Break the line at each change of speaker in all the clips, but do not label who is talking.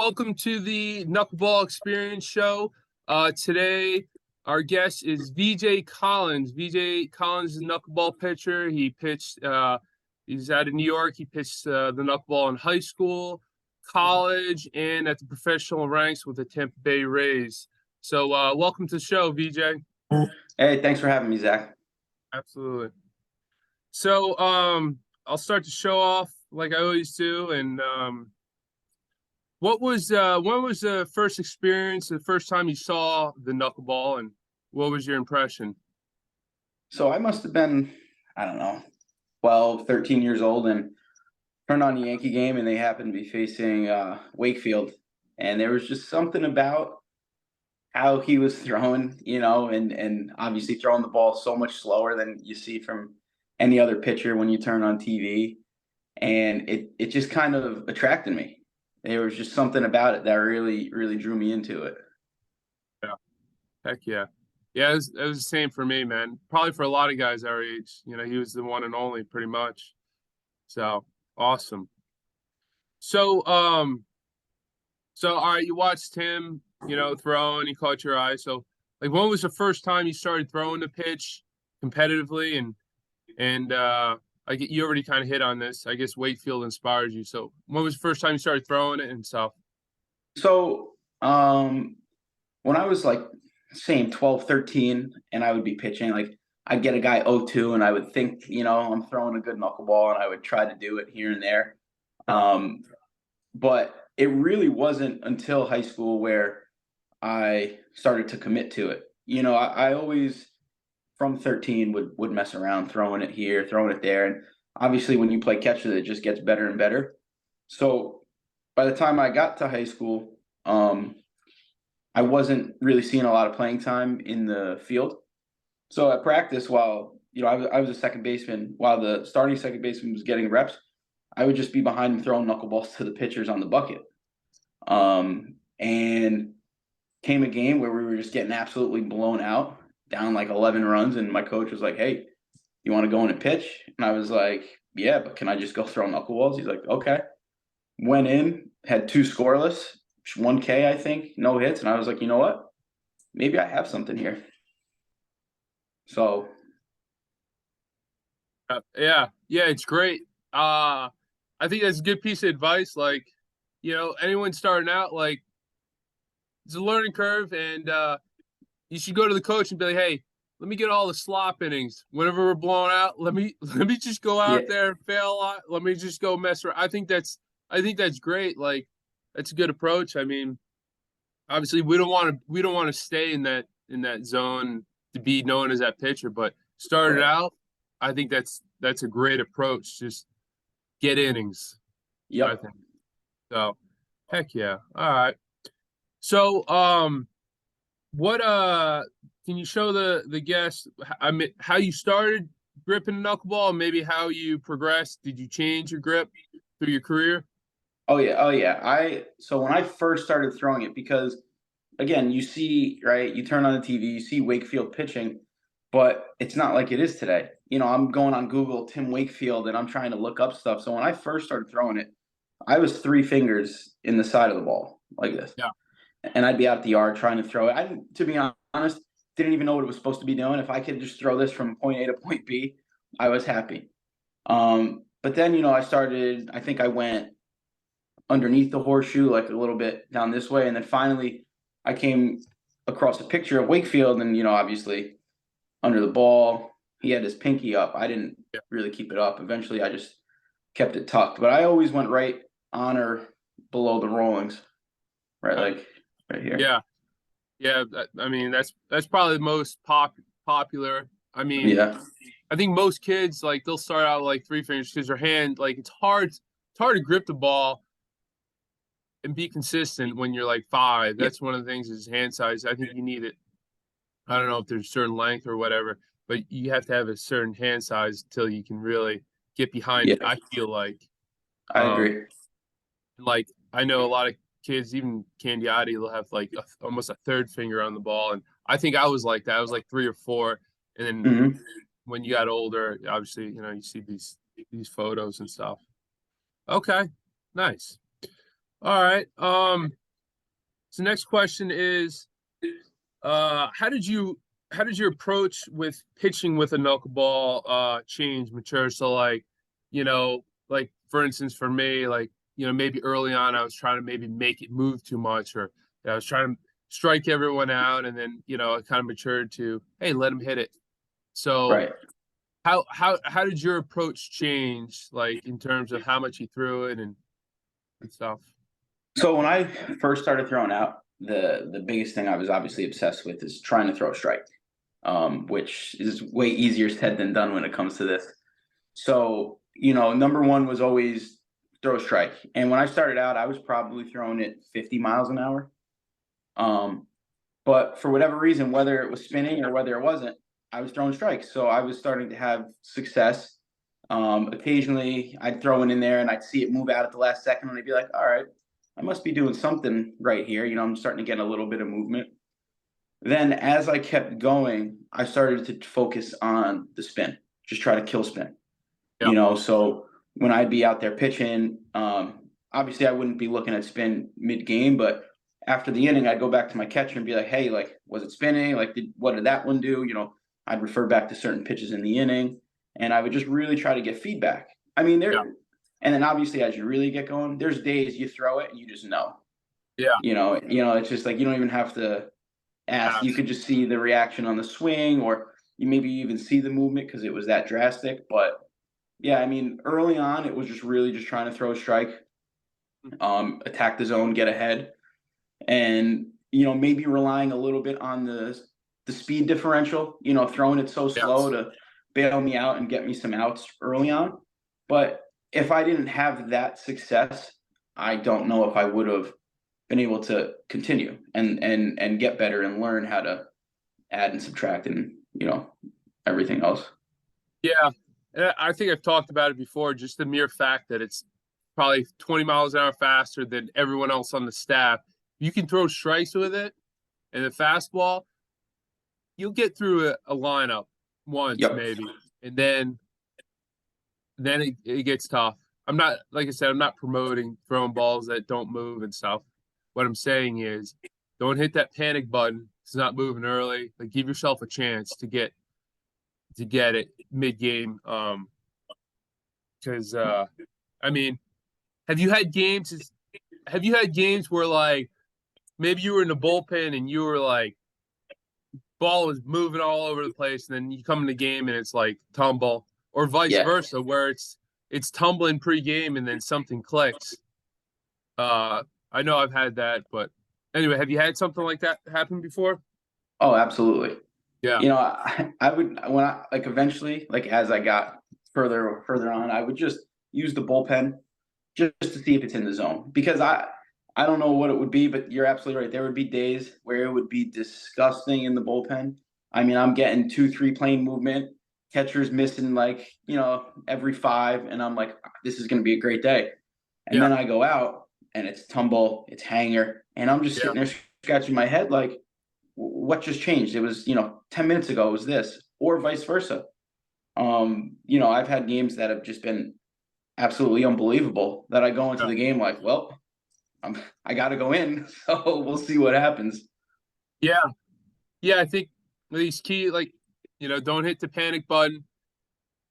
welcome to the Knuckleball Experience Show. Today, our guest is VJ Collins. VJ Collins is a knuckleball pitcher. He pitched, he's out of New York. He pitched the knuckleball in high school, college, and at the professional ranks with the Tampa Bay Rays. So, welcome to the show, VJ.
Hey, thanks for having me, Zach.
Absolutely. So, I'll start the show off like I always do, and when was the first experience, the first time you saw the knuckleball, and what was your impression?
So I must have been, I don't know, 12, 13 years old, and turned on the Yankee game, and they happened to be facing Wakefield. And there was just something about how he was throwing, and obviously throwing the ball so much slower than you see from any other pitcher when you turn on TV. And it just kind of attracted me. There was just something about it that really, really drew me into it.
Yeah, heck yeah. Yeah, it was the same for me, man. Probably for a lot of guys our age. He was the one and only pretty much. So awesome. So all right, you watched him, throw, and he caught your eye. So like when was the first time you started throwing the pitch competitively and you already kind of hit on this. I guess Wakefield inspires you. So when was the first time you started throwing it and stuff?
So when I was like same 12, 13, and I would be pitching, like I'd get a guy 0-2 and I would think, I'm throwing a good knuckleball, and I would try to do it here and there. But it really wasn't until high school where I started to commit to it. I always from 13 would mess around, throwing it here, throwing it there. And obviously when you play catch with it, it just gets better and better. So by the time I got to high school, I wasn't really seeing a lot of playing time in the field. So at practice, while I was a second baseman, while the starting second baseman was getting reps, I would just be behind him throwing knuckleballs to the pitchers on the bucket. And came a game where we were just getting absolutely blown out, down like 11 runs, and my coach was like, "Hey, you want to go in and pitch?" And I was like, "Yeah, but can I just go throw knuckleballs?" He's like, "Okay." Went in, had 2 scoreless, 1 K, I think, no hits, and I was like, "You know what? Maybe I have something here." So,
Yeah, it's great. I think that's a good piece of advice. Like, anyone starting out, like, it's a learning curve, and you should go to the coach and be like, "Hey, let me get all the slop innings. Whenever we're blowing out, let me just go
yeah,
out there and fail a lot. Let me just go mess around." I think that's great. Like, that's a good approach. I mean, obviously we don't want to stay in that zone to be known as that pitcher, but started
right.
out, I think that's a great approach. Just get innings, I
Yep.
think. So, heck yeah. All right. So, what can you show the guests? I mean, how you started gripping the knuckleball, and maybe how you progressed? Did you change your grip through your career?
Oh yeah, oh yeah. So when I first started throwing it, because again, you see, right, you turn on the TV, you see Wakefield pitching, but it's not like it is today. I'm going on Google, Tim Wakefield, and I'm trying to look up stuff. So when I first started throwing it, I was 3 fingers in the side of the ball like this.
Yeah.
And I'd be out the yard trying to throw it. To be honest, didn't even know what it was supposed to be doing. If I could just throw this from point A to point B, I was happy. But then, I think I went underneath the horseshoe, like a little bit down this way. And then finally I came across a picture of Wakefield, and, obviously under the ball, he had his pinky up. I didn't
Yeah.
really keep it up. Eventually I just kept it tucked, but I always went right on or below the rollings, right? Like right here.
Yeah. Yeah. I mean, that's probably the most popular. I mean,
Yeah.
I think most kids, like, they'll start out like 3 fingers because their hand, like, it's hard to grip the ball and be consistent when you're like 5.
Yeah.
That's one of the things is hand size. I think you need it. I don't know if there's a certain length or whatever, but you have to have a certain hand size till you can really get behind
Yeah.
it. I feel like,
I
um,
agree.
like I know a lot of kids, even Candiati, will have like almost a third finger on the ball, and I think I was like that. I was like 3 or 4, and then
Hmm.
when you got older, obviously, you see these photos and stuff. Okay, nice. All right. So next question is, how did your approach with pitching with a knuckleball change, mature? So like, like for instance, for me, like, maybe early on I was trying to maybe make it move too much, or I was trying to strike everyone out, and then it kind of matured to, hey, let him hit it. So
Right.
how did your approach change, like in terms of how much he threw it and stuff?
So when I first started throwing out, the biggest thing I was obviously obsessed with is trying to throw a strike, which is way easier said than done when it comes to this. So, number one was always throw a strike. And when I started out, I was probably throwing it 50 miles an hour. Um, but for whatever reason, whether it was spinning or whether it wasn't, I was throwing strikes. So I was starting to have success. Occasionally, I'd throw it in there and I'd see it move out at the last second, and I'd be like, all right, I must be doing something right here. I'm starting to get a little bit of movement. Then, as I kept going, I started to focus on the spin, just try to kill spin.
Yeah,
So when I'd be out there pitching, obviously I wouldn't be looking at spin mid game, but after the inning, I'd go back to my catcher and be like, hey, like, was it spinning? Like, what did that one do? I'd refer back to certain pitches in the inning, and I would just really try to get feedback. I mean,
yeah,
and then obviously as you really get going, there's days you throw it and you just know.
yeah.
It's just like you don't even have to ask. You
Pass.
could just see the reaction on the swing, or you maybe even see the movement because it was that drastic. But yeah, I mean, early on, it was just really just trying to throw a strike, attack the zone, get ahead, and maybe relying a little bit on the speed differential. Throwing it so slow
Yes.
to bail me out and get me some outs early on. But if I didn't have that success, I don't know if I would have been able to continue and get better and learn how to add and subtract and everything else.
Yeah. And I think I've talked about it before, just the mere fact that it's probably 20 miles an hour faster than everyone else on the staff. You can throw strikes with it, and the fastball, you'll get through a lineup once
Yep.
maybe, and then it gets tough. I'm not, like I said, I'm not promoting throwing balls that don't move and stuff. What I'm saying is, don't hit that panic button. It's not moving early. Like, give yourself a chance to get it mid game. Because I mean, have you had games? Have you had games where like maybe you were in the bullpen and you were like ball was moving all over the place, and then you come in the game and it's like tumble, or vice
Yeah.
versa, where it's tumbling pre-game and then something clicks. I know I've had that, but anyway, have you had something like that happen before?
Oh, absolutely.
Yeah,
I would when I like eventually, like as I got further on, I would just use the bullpen just to see if it's in the zone, because I don't know what it would be, but you're absolutely right. There would be days where it would be disgusting in the bullpen. I mean, I'm getting 2-3 plane movement, catcher's missing like every five, and I'm like, this is going to be a great day. And
yeah,
then I go out and it's tumble, it's hanger, and I'm just
yeah,
sitting there scratching my head like, what just changed? It was 10 minutes ago it was this, or vice versa. I've had games that have just been absolutely unbelievable that I go into
yeah,
the game like, well, I got to go in, so we'll see what happens.
yeah, yeah. I think these key, like, don't hit the panic button.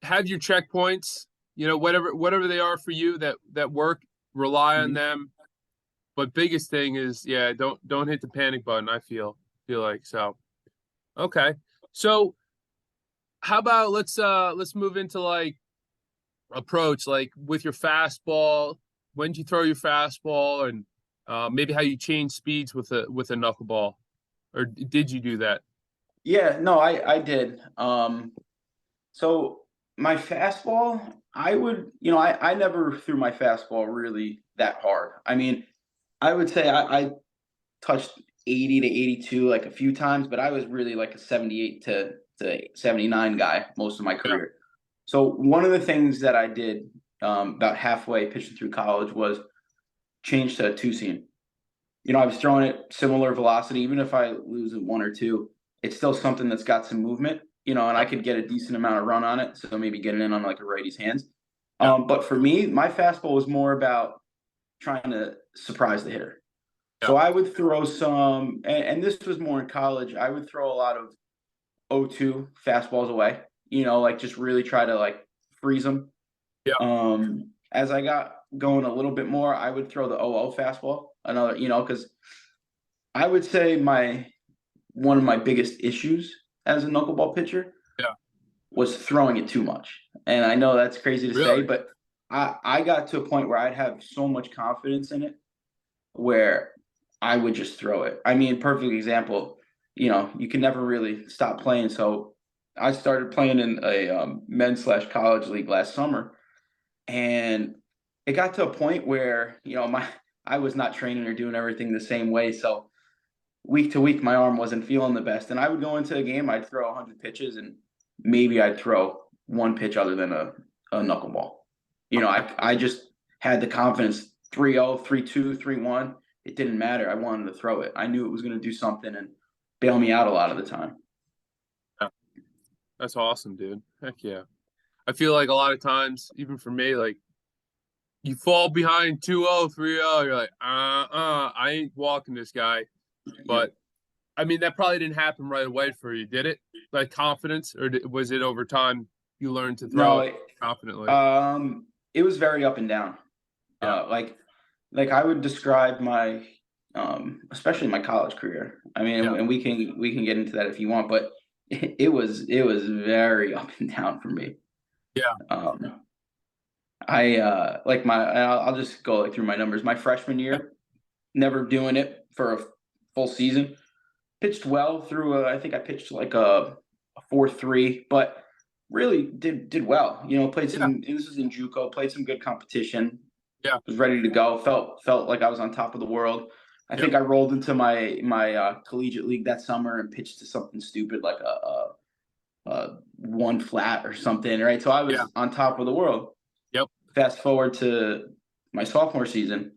Have your checkpoints. Whatever they are for you that work. Rely on
Mhm.
them. But biggest thing is, yeah, don't hit the panic button. I feel like so. Okay, so how about let's move into like approach, like with your fastball. When do you throw your fastball, and maybe how you change speeds with a knuckleball, or did you do that?
Yeah, no, I did. So my fastball, I would, I never threw my fastball really that hard. I mean, I would say I touched 80 to 82 like a few times, but I was really like a 78 to 79 guy most of my
Yeah,
career. So one of the things that I did about halfway pitching through college was change to a two seam. I was throwing it similar velocity, even if I lose it one or two, it's still something that's got some movement, and I
yeah,
could get a decent amount of run on it. So maybe getting in on like a righty's hands.
yeah,
But for me, my fastball was more about trying to surprise the hitter.
Yeah.
So I would throw some, and this was more in college. I would throw a lot of 0-2 fastballs away. Like just really try to like freeze them.
Yeah.
As I got going a little bit more, I would throw the 0-0 fastball. Another, because I would say one of my biggest issues as a knuckleball pitcher
Yeah.
was throwing it too much. And I know that's crazy to say,
Really?
but I got to a point where I'd have so much confidence in it where I would just throw it. I mean, perfect example, you can never really stop playing. So I started playing in a men's/college league last summer, and it got to a point where I was not training or doing everything the same way. So week to week, my arm wasn't feeling the best, and I would go into a game, I'd throw 100 pitches, and maybe I'd throw one pitch other than a knuckleball. I just had the confidence 3-0, 3-2, 3-1. It didn't matter. I wanted to throw it. I knew it was going to do something and bail me out a lot of the time.
Yeah. That's awesome, dude. Heck yeah. I feel like a lot of times, even for me, like you fall behind 2-0, 3-0, you're like, I ain't walking this guy.
Yep.
But I mean, that probably didn't happen right away for you, did it? Like confidence, or was it over time you learned to throw
No,
it
it,
confidently?
um, it was very up and down.
Yeah.
Like I would describe my, especially my college career. I mean,
Yeah.
and we can get into that if you want, but it was very up and down for me.
Yeah.
Um, like I'll just go like through my numbers. My freshman
Yeah.
year, never doing it for a full season. Pitched well through. I think I pitched like a 4.3, but really did well. Played some.
Yeah.
And this is in JUCO. Played some good competition.
Yeah.
Was ready to go. Felt like I was on top of the world. I
Yep.
think I rolled into my collegiate league that summer and pitched to something stupid like a one flat or something. Right, so I
Yeah.
was on top of the world.
Yep.
Fast forward to my sophomore season,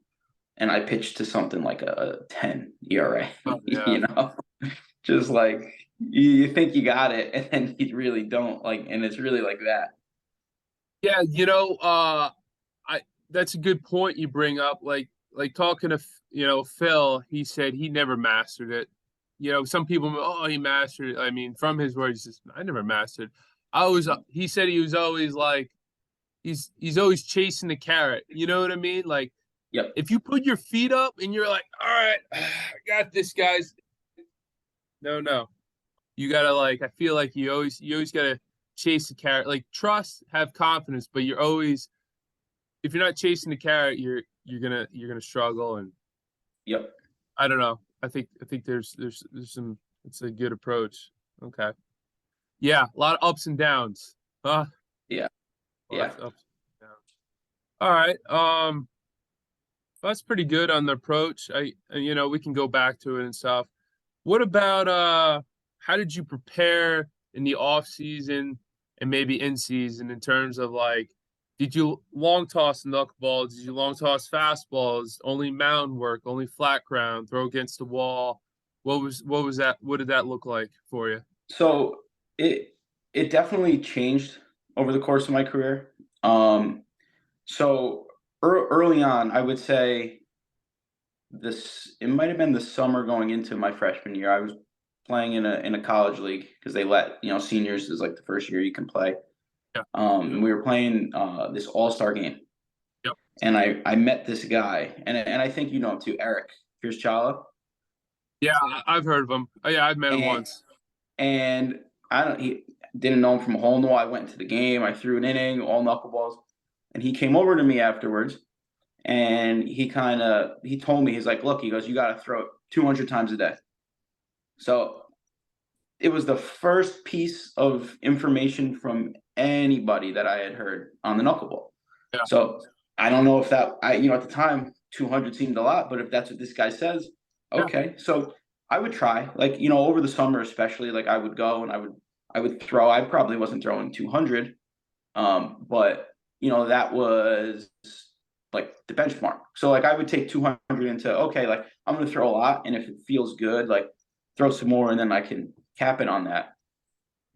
and I pitched to something like a 10 ERA.
Oh, yeah.
you know, just like you think you got it, and then you really don't. Like, and it's really like that.
Yeah. I that's a good point you bring up. Like talking to Phil, he said he never mastered it. Some people, oh, he mastered it. I mean, from his words, he says, I never mastered. I was. He said he was always like he's always chasing the carrot. You know what I mean? Like
Yep.
if you put your feet up and you're like, all right, I got this, guys. No, no, you gotta like. I feel like you always gotta chase the carrot. Like trust, have confidence, but you're always if you're not chasing the carrot, you're gonna struggle. And
Yep.
I don't know. I think there's some. It's a good approach. Okay. Yeah, a lot of ups and downs. Huh?
Yeah.
A lot
Yeah.
of ups and downs. All right. That's pretty good on the approach. We can go back to it and stuff. What about how did you prepare in the off season and maybe in season in terms of like did you long toss knuckleball? Did you long toss fastballs? Only mound work, only flat ground, throw against the wall? What was that? What did that look like for you?
So it it definitely changed over the course of my career. Um, so early on, I would say this it might have been the summer going into my freshman year. I was playing in a college league because they let seniors is like the first year you can play.
Yeah.
And we were playing this all-star game,
Yep.
and I met this guy, and I think you know him too, Eric Pierce.
Yeah, I've heard of him. Oh, yeah, I've met him
and
once.
and I don't he didn't know him from a hole in the wall. I went into the game, I threw an inning, all knuckleballs, and he came over to me afterwards, and he told me, he's like, look, he goes, you got to throw it 200 times a day. So it was the first piece of information from anybody that I had heard on the knuckleball.
Yeah.
So I don't know if that at the time 200 seemed a lot, but if that's what this guy says,
Yeah.
okay. So I would try, like over the summer especially, like I would go and I would throw. I probably wasn't throwing 200, but that was like the benchmark. So like I would take 200 into, okay, like I'm gonna throw a lot, and if it feels good, like throw some more, and then I can cap it on that.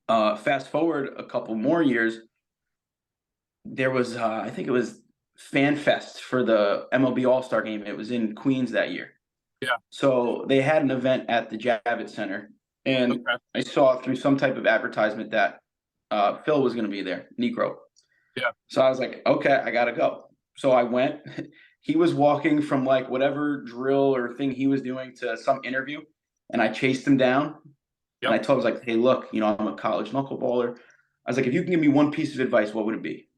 Fast forward a couple more years, there was I think it was Fan Fest for the MLB All Star Game. It was in Queens that year,
Yeah.
So they had an event at the Javits Center, and
Okay.
I saw through some type of advertisement that Phil was going to be there, Negro.
Yeah.
So I was like, okay, I gotta go. So I went. He was walking from like whatever drill or thing he was doing to some interview, and I chased him down. And
Yep.
I told him, I was like, hey, look, I'm a college knuckleballer. I was like, if you can give me one piece of advice, what would it be?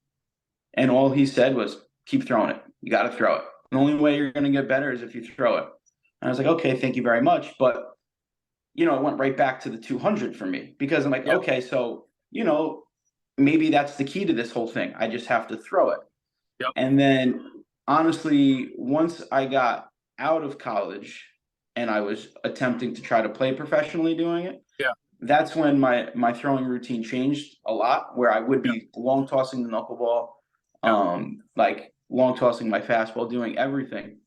And all he said was, keep throwing it. You got to throw it. The only way you're going to get better is if you throw it. And I was like, okay, thank you very much. But, it went right back to the 200 for me because I'm like,
Yep.
okay, so, maybe that's the key to this whole thing. I just have to throw it.
Yep.
And then honestly, once I got out of college and I was attempting to try to play professionally doing it,
Yeah.
that's when my throwing routine changed a lot, where I would
Yeah.
be long tossing the knuckleball,
Yeah.
like long tossing my fastball, doing everything.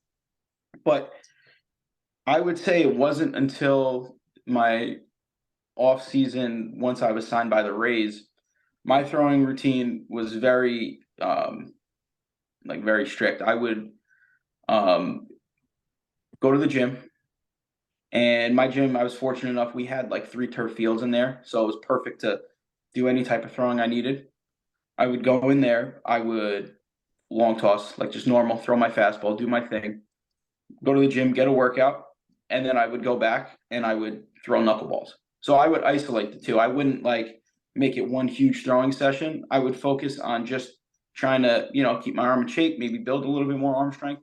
But I would say it wasn't until my off season, once I was signed by the Rays, my throwing routine was very very strict. I would um go to the gym, and my gym, I was fortunate enough, we had like 3 turf fields in there, so it was perfect to do any type of throwing I needed. I would go in there, I would long toss, like just normal, throw my fastball, do my thing, go to the gym, get a workout, and then I would go back and I would throw knuckleballs. So I would isolate the two. I wouldn't like make it one huge throwing session. I would focus on just trying to, keep my arm in shape, maybe build a little bit more arm strength.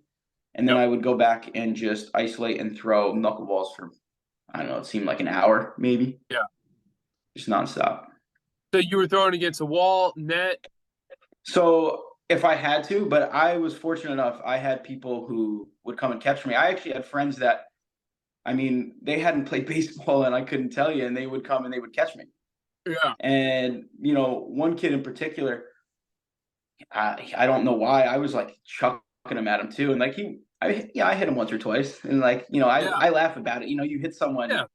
And then
Yep.
I would go back and just isolate and throw knuckleballs for, I don't know, it seemed like an hour, maybe,
Yeah.
just nonstop.
So you were throwing against a wall, net.
So if I had to, but I was fortunate enough, I had people who would come and catch me. I actually had friends that, I mean, they hadn't played baseball and I couldn't tell you, and they would come and they would catch me.
Yeah.
And, one kid in particular, I don't know why, I was like chucking him at him too. And like I hit him once or twice. And like,
Yeah.
I laugh about it. You hit someone,
Yeah.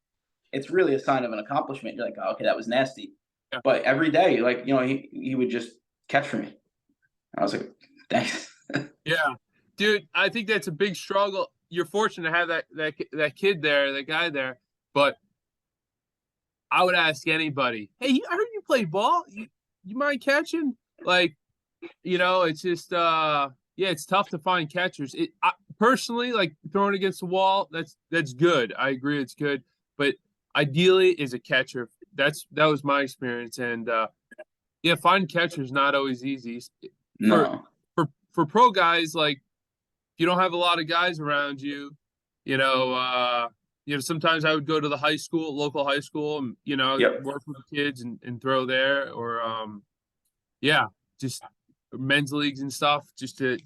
it's really a sign of an accomplishment. You're like, oh, okay, that was nasty.
Yeah.
But every day, like, he would just catch for me. I was like, thanks.
Yeah. Dude, I think that's a big struggle. You're fortunate to have that kid there, that guy there. But I would ask anybody, hey, I heard you play ball. You mind catching? Like, it's just yeah, it's tough to find catchers. Personally, like throwing against the wall, that's good. I agree, it's good. But ideally, is a catcher. That was my experience, and yeah, finding catchers not always easy. For
No.
for pro guys, like if you don't have a lot of guys around you, you know, sometimes I would go to the local high school, and
Yep.
work with the kids and throw there, or yeah, just men's leagues and stuff, just to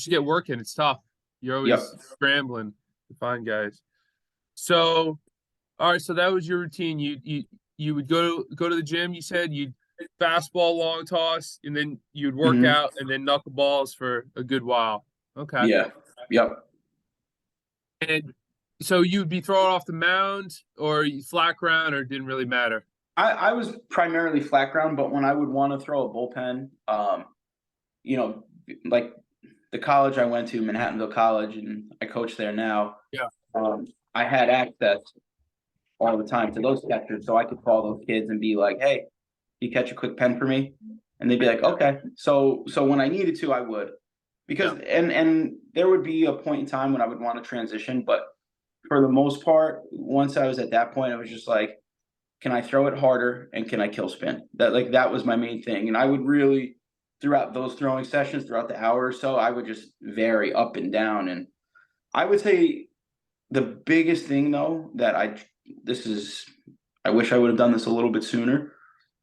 get working. It's tough. You're
Yep.
always scrambling to find guys. So, all right, so that was your routine. You would go to the gym. You said you'd fastball, long toss, and then you'd work
Hmm.
out, and then knuckleballs for a good while. Okay.
Yeah. Yep.
And so you'd be throwing off the mound or flat ground, or it didn't really matter.
I was primarily flat ground, but when I would want to throw a bullpen, you know, like the college I went to, Manhattanville College, and I coach there now.
Yeah.
I had access all the time to those catchers, so I could call those kids and be like, "Hey, you catch a quick pen for me?" And they'd be like, "Okay." So when I needed to, I would, because
Yeah.
and there would be a point in time when I would want to transition, but for the most part, once I was at that point, I was just like, can I throw it harder and can I kill spin? That was my main thing. And I would really, throughout those throwing sessions, throughout the hour or so, I would just vary up and down. And I would say the biggest thing though that I wish I would have done this a little bit sooner,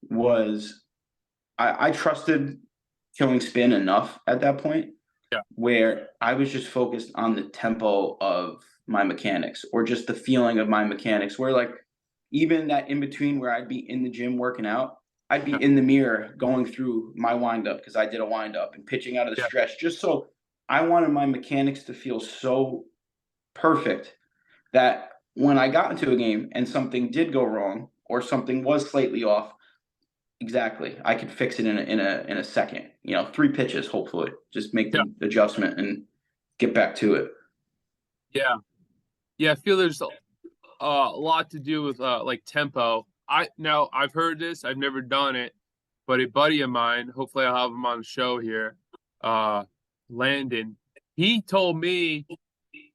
was I trusted killing spin enough at that point
Yeah.
where I was just focused on the tempo of my mechanics, or just the feeling of my mechanics, where like even that in between where I'd be in the gym working out, I'd be
Yeah.
in the mirror going through my windup, because I did a windup and pitching out of the
Yeah.
stretch, just so I wanted my mechanics to feel so perfect that when I got into a game and something did go wrong or something was slightly off, exactly, I could fix it in a second. 3 pitches, hopefully, just make
Yeah.
the adjustment and get back to it.
Yeah. Yeah, I feel there's a lot to do with like tempo. I've heard this, I've never done it, but a buddy of mine, hopefully I'll have him on the show here, uh, Landon, he told me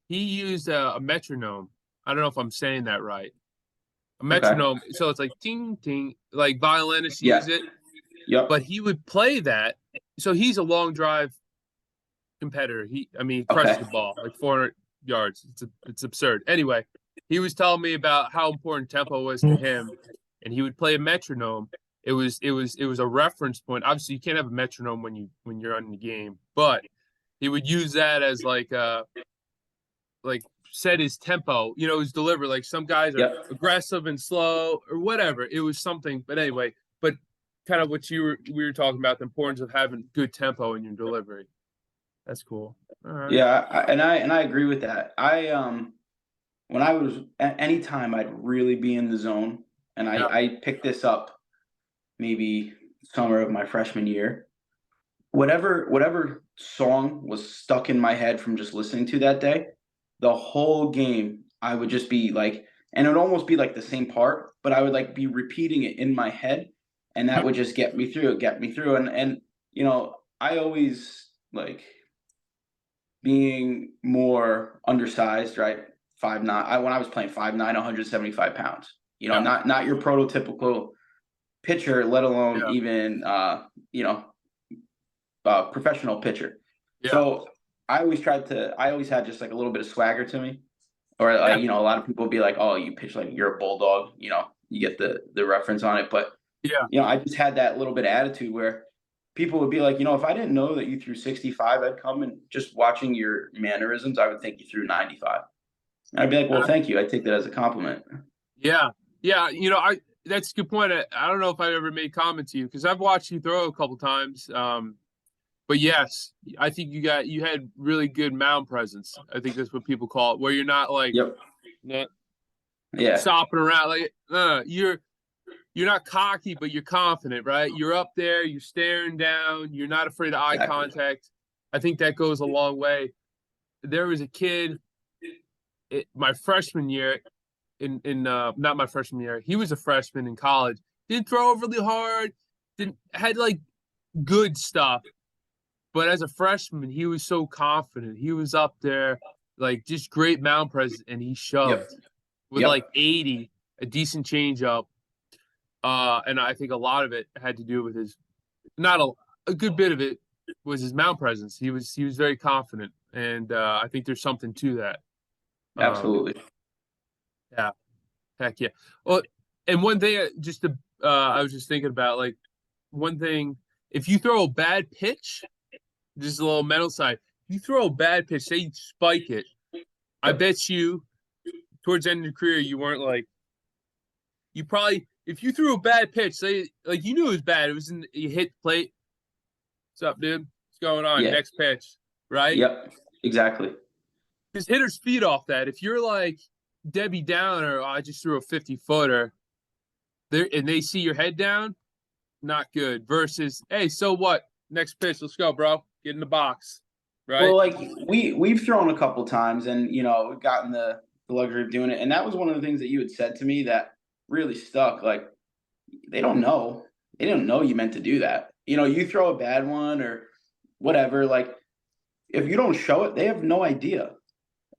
he used a metronome. I don't know if I'm saying that right. A
Okay.
metronome, so it's like ting ting, like violinists use
Yeah.
it,
Yep.
but he would play that. So he's a long drive competitor. I mean, he crushes
Okay.
the ball like 400 yards. It's absurd. Anyway, he was telling me about how important tempo was to him, and he would play a metronome. It was a reference point. Obviously, you can't have a metronome when you're on the game, but he would use that as like set his tempo. His delivery. Like some guys are
Yep.
aggressive and slow or whatever. It was something. But anyway, but kind of what we were talking about, the importance of having good tempo in your delivery. That's cool. All right.
Yeah, and I agree with that. When I was anytime I'd really be in the zone, and
Yeah.
I picked this up maybe summer of my freshman year. Whatever song was stuck in my head from just listening to that day, the whole game I would just be like, and it would almost be like the same part, but I would like be repeating it in my head, and that would just get me through. And I always like being more undersized, right? 5'9". When I was playing 5'9", 175 pounds.
Yeah.
Not your prototypical pitcher, let alone
Yeah.
even professional pitcher.
Yeah.
So I always had just like a little bit of swagger to me, or
Yeah.
like a lot of people would be like, "Oh, you pitch like you're a bulldog," you get the reference on it, but
Yeah.
I just had that little bit of attitude where people would be like, if I didn't know that you threw 65, I'd come and just watching your mannerisms, I would think you threw 95. And I'd be like, well, thank you. I take that as a compliment.
Yeah. Yeah. That's a good point. I don't know if I ever made comment to you because I've watched you throw a couple times. But yes, I think you had really good mound presence. I think that's what people call it, where you're not like
Yep.
not
Yeah.
stopping around. Like you're not cocky, but you're confident, right? You're up there, you're staring down, you're not afraid of eye
Exactly.
contact. I think that goes a long way. There was a kid my freshman year in not my freshman year. He was a freshman in college. Didn't throw overly hard. Didn't had like good stuff. But as a freshman, he was so confident. He was up there, like just great mound presence, and he
Yep.
shoved with like
Yep.
80, a decent changeup. And I think a lot of it had to do with his not a good bit of it was his mound presence. He was very confident, and I think there's something to that. Um,
Absolutely.
yeah, heck yeah. Well, and one thing, I was just thinking about like one thing. If you throw a bad pitch, just a little mental side. If you throw a bad pitch, say you spike it, I
Yep.
bet you towards the end of your career you weren't like you probably if you threw a bad pitch, say like you knew it was bad, it was you hit the plate. What's up, dude? What's going on?
Yeah.
Next pitch, right?
Yep. Exactly.
Because hitters feed off that. If you're like Debbie Downer, oh, I just threw a 50-footer, there and they see your head down, not good. Versus, hey, so what? Next pitch, let's go, bro. Get in the box, right?
Well, like we've thrown a couple times, and we've gotten the luxury of doing it, and that was one of the things that you had said to me that really stuck. Like they don't know, they didn't know you meant to do that. You throw a bad one or whatever. Like if you don't show it, they have no idea.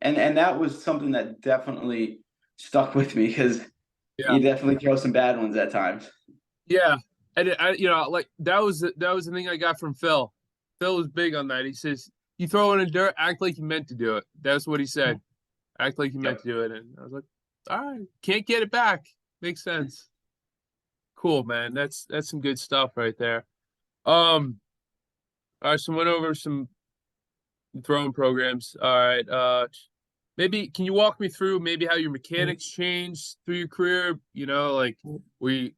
And that was something that definitely stuck with me because
Yeah.
you definitely throw some bad ones at times.
Yeah, and like that was the thing I got from Phil. Phil was big on that. He says, "You throw it in dirt, act like you meant to do it." That's what he said. Act like you meant
Yep.
to do it, and I was like, "All right, can't get it back. Makes sense." Cool, man. That's some good stuff right there. All right, so went over some throwing programs. All right, maybe can you walk me through maybe how your mechanics changed through your career? Like we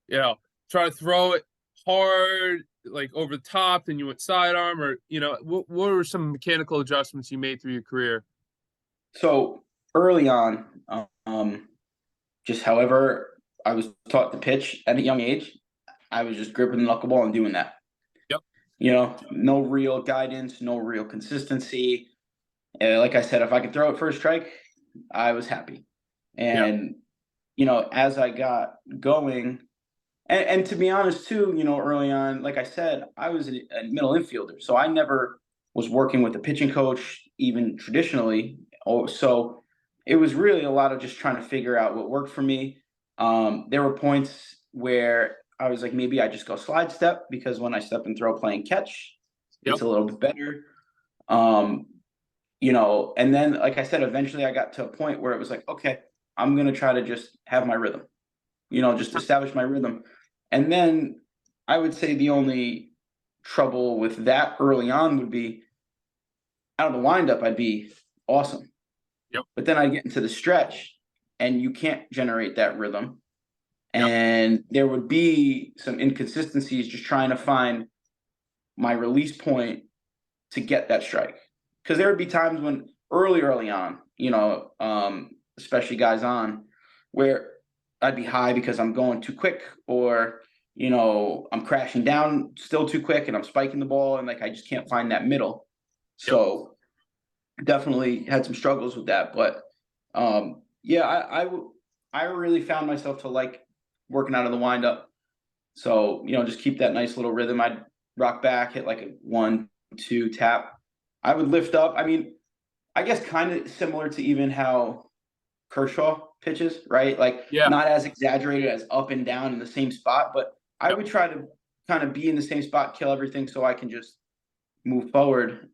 try to throw it hard, like over the top, then you went sidearm, or what were some mechanical adjustments you made through your career?
So early on, just however I was taught to pitch at a young age, I was just gripping the knuckleball and doing that.
Yep.
No real guidance, no real consistency. Like I said, if I could throw it first strike, I was happy.
Yeah.
And, as I got going, and to be honest too, early on, like I said, I was a middle infielder, so I never was working with a pitching coach, even traditionally. So it was really a lot of just trying to figure out what worked for me. There were points where I was like, maybe I just go slide step because when I step and throw playing catch,
Yep.
it's a little bit better. Um, and then, like I said, eventually I got to a point where it was like, okay, I'm going to try to just have my rhythm, just establish my rhythm. And then I would say the only trouble with that early on would be out of the windup, I'd be awesome.
Yep.
But then I get into the stretch and you can't generate that rhythm.
Yep.
And there would be some inconsistencies just trying to find my release point to get that strike. Because there would be times when early on, especially guys on, where I'd be high because I'm going too quick, or I'm crashing down still too quick and I'm spiking the ball and like I just can't find that middle.
Yep.
So definitely had some struggles with that, but yeah, I really found myself to like working out of the windup. So just keep that nice little rhythm. I'd rock back, hit like a 1-2 tap. I would lift up. I mean, I guess kind of similar to even how Kershaw pitches, right? Like
Yeah.
not as exaggerated as up and down in the same spot, but I
Yep.
would try to kind of be in the same spot, kill everything so I can just move forward.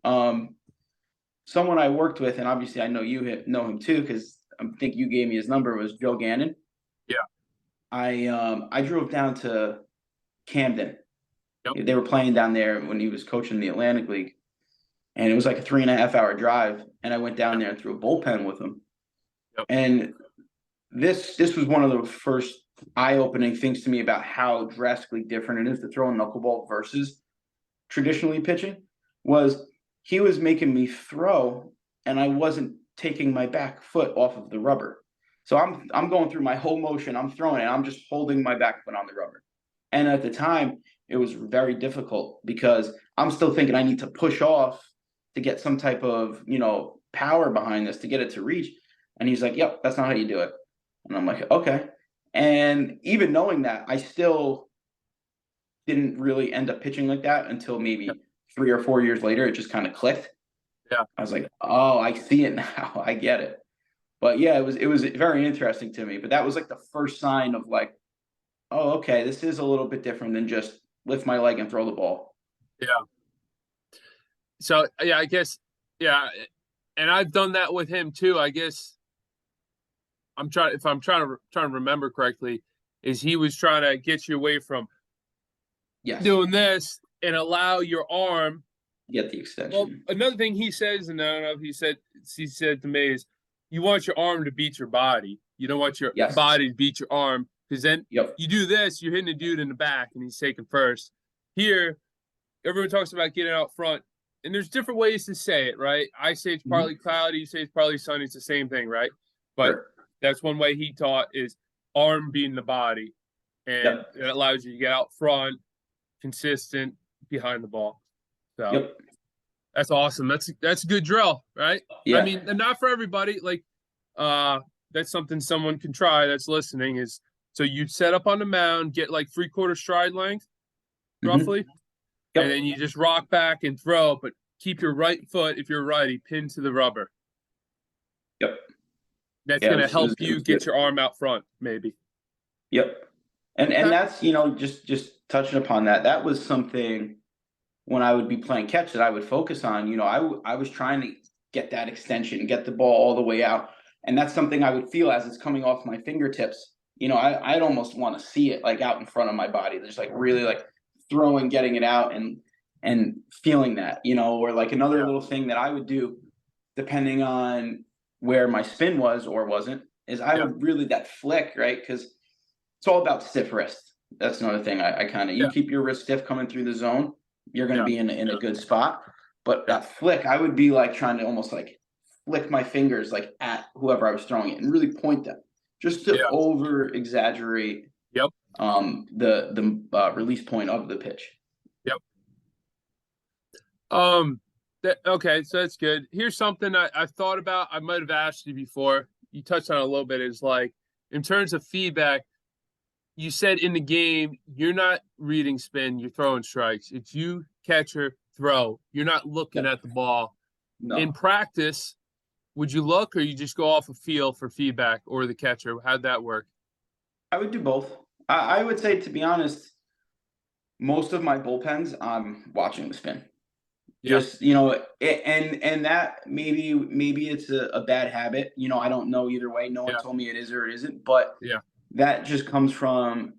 Someone I worked with, and obviously I know know him too, because I think you gave me his number, was Joe Gannon.
Yeah.
I drove down to Camden.
Yep.
They were playing down there when he was coaching the Atlantic League, and it was like a 3.5 hour drive. And I went down there and threw a bullpen with him.
Yep.
And this was one of the first eye-opening things to me about how drastically different it is to throw a knuckleball versus traditionally pitching. Was he was making me throw, and I wasn't taking my back foot off of the rubber. So I'm going through my whole motion. I'm throwing it. I'm just holding my back foot on the rubber. And at the time, it was very difficult because I'm still thinking I need to push off to get some type of power behind this to get it to reach. And he's like, "Yep, that's not how you do it." And I'm like, "Okay." And even knowing that, I still didn't really end up pitching like that until
Yep.
maybe 3 or 4 years later. It just kind of clicked.
Yeah.
I was like, "Oh, I see it now. I get it." But yeah, it was very interesting to me. But that was like the first sign of like, "Oh, okay, this is a little bit different than just lift my leg and throw the ball."
Yeah. So yeah, I guess yeah, and I've done that with him too. I guess I'm trying to remember correctly, is he was trying to get you away from
Yes,
doing this and allow your arm.
get the
Well,
extension.
another thing he says, and I don't know if he said to me is, you want your arm to beat your body. You don't want your
Yes.
body to beat your arm, because then
Yep.
you do this, you're hitting a dude in the back and he's taking first. Here, everyone talks about getting out front, and there's different ways to say it, right? I say it's
Mhm.
partly cloudy, you say it's partly sunny, it's the same thing, right? But
Sure.
that's one way he taught, is arm being the body, and
Yep.
it allows you to get out front, consistent behind the ball. So
Yep.
that's awesome. That's a good drill, right? I
Yeah.
mean, and not for everybody. Like, uh, that's something someone can try that's listening. Is so you set up on the mound, get like 3/4 stride length,
Mhm.
roughly, and
Yep.
then you just rock back and throw, but keep your right foot, if you're righty, pinned to the rubber.
Yep.
That's
Yeah,
gonna help
it
you
was good.
get your arm out front, maybe.
Yep. And
Okay.
that's, just touching upon that, that was something when I would be playing catch that I would focus on. I was trying to get that extension, get the ball all the way out, and that's something I would feel as it's coming off my fingertips. I'd almost want to see it like out in front of my body, just like really like throwing, getting it out, and feeling that. Or like another
Yeah.
little thing that I would do, depending on where my spin was or wasn't, is I
Yeah.
would really that flick, right? Because it's all about stiff wrist. That's another thing. I kind of, you
Yeah.
keep your wrist stiff coming through the zone, you're going to
Yeah.
be in a good spot. But
Yeah.
that flick, I would be like trying to almost like flick my fingers like at whoever I was throwing it and really point them, just to
Yeah.
over exaggerate
Yep.
the release point of the pitch.
Yep. Okay, so that's good. Here's something I've thought about. I might have asked you before. you touched on it a little bit, is like in terms of feedback, you said in the game, you're not reading spin, you're throwing strikes. It's you, catcher, throw. You're not looking
Yep.
at the ball. In
No,
practice, would you look or you just go off a feel for feedback or the catcher? How'd that work?
I would do both. I would say, to be honest, most of my bullpens, I'm watching the spin.
Yeah,
Just, and that maybe it's a bad habit. I don't know either way. No one
yeah,
told me it is or it isn't, but
yeah,
that just comes from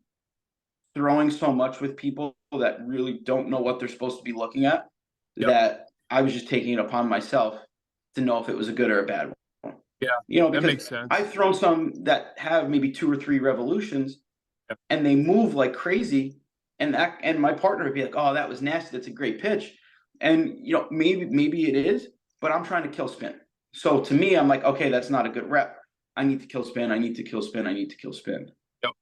throwing so much with people that really don't know what they're supposed to be looking at,
yep,
that I was just taking it upon myself to know if it was a good or a bad one.
yeah. That
Because
makes sense.
I've thrown some that have maybe 2 or 3 revolutions
Yep,
and they move like crazy, and my partner would be like, "Oh, that was nasty. That's a great pitch." And maybe it is, but I'm trying to kill spin. So to me, I'm like, "Okay, that's not a good rep. I need to kill spin. I need to kill spin. I need to kill spin."
yep,